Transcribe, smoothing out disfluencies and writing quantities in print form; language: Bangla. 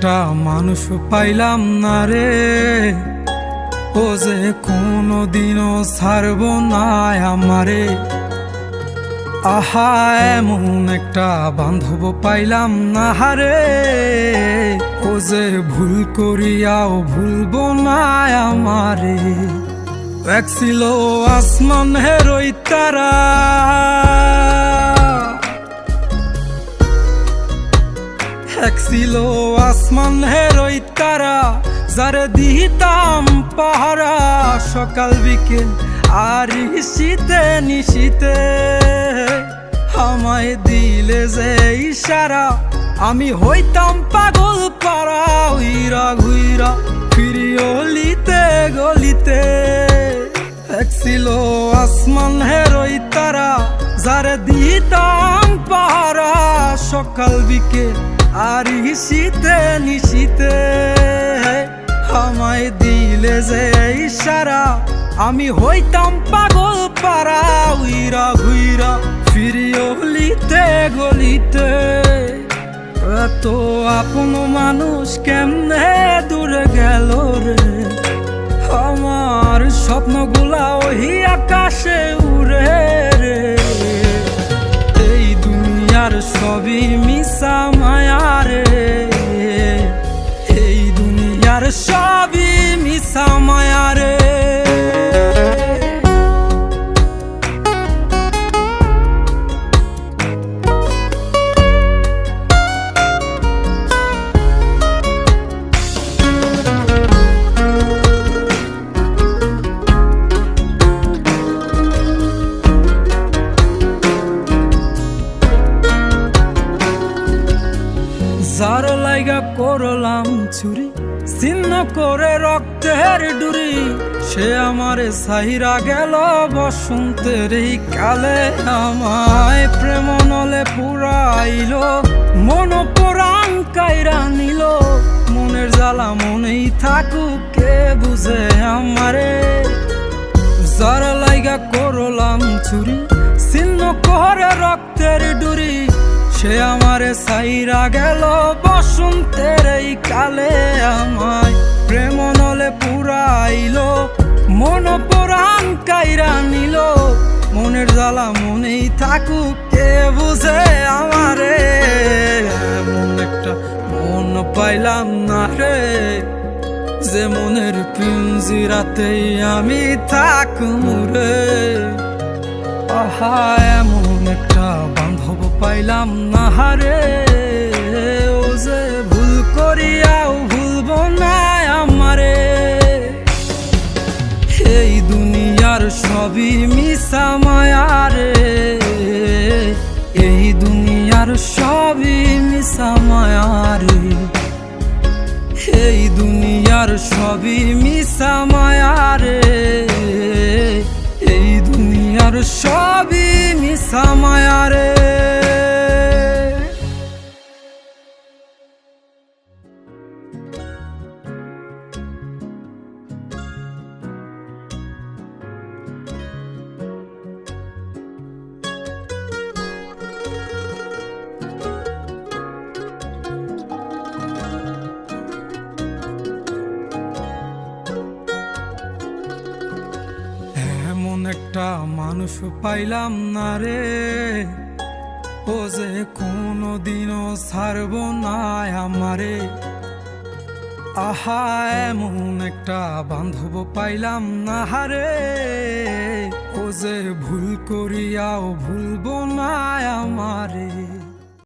একটা মানুষ পাইলাম না রে, ও যে কোনোদিনও ছাড়ব না আমারে। আহা, এমন একটা বান্ধব পাইলাম না রে, ও যে ভুল করিয়াও ভুলব না আমারে। এক ছিল আসমানের ওই তারা, এক ছিল আসমানের ওই তারা, যারে দিতাম পাহারা সকাল বিকেল আর শীতে নিশীতে। আমায় দিলে যে ইশারা, আমি হইতাম পাগল পারা, উইরা ঘুইরা ফিরি অলিতে গলিতে। এক ছিল আসমানের ওই তারা, যারে দিতাম পাহারা সকাল বিকেল আর শীতে নিশীতে। আমায় দিলে যে ইশারা, আমি হইতাম পাগল পারা, উইরা ঘুইরা ফিরি অলিতে গলিতে। এত আপন মানুষ কেমনে দূরে গেল রে, আমার স্বপ্নগুলা ওই আকাশে উড়ে রে। এই দুনিয়ার সবই মিশা মায়া রে, এই দুনিয়ার সবই মিশা মায়া রে। যার লাইগা করলাম চুরি, ছিন্ন করে রক্তের ডুরি, সে আমারে সাইরা গেল বসন্তের এই কালে। আমায় প্রেম নলে পুরাইল, মন পরাণ কাইরা নিল। মনের জ্বালা মনেই থাকুক, কে বুঝে আমারে। যার লাইগা করলাম চুরি, ছিন্ন করে রক্তের ডুরি, সে আমারে সাইরা গেল বসন্তের এই কালে। আমায় প্রেম নলে পুরাইল, মন পরাণ কাইরা নিল। মনের জ্বালা মনেই থাকুক, কে বুঝে আমারে। এমন একটা মন পাইলাম না রে, যে মনের পিঞ্জিরাতেই আমি থাকুম রে। আহা, এমন একটা বান্ধব পাইলাম না রে, ও যে ভুল করিয়াও ভুলব না আমারে। এই দুনিয়ার সবই মিশা মায়া রে, এই দুনিয়ার সবই মিশা মায়া রে। এই দুনিয়ার সবই মিশা মায়া রে, এই দুনিয়ার সবই মিশা মায়া রে। এমন একটা মানুষ পাইলাম না রে, ও যে কোনোদিনও ছাড়ব না আমারে। আহা, এমন একটা বান্ধব পাইলাম না রে, ও যে ভুল করিয়াও ভুলব না আমারে।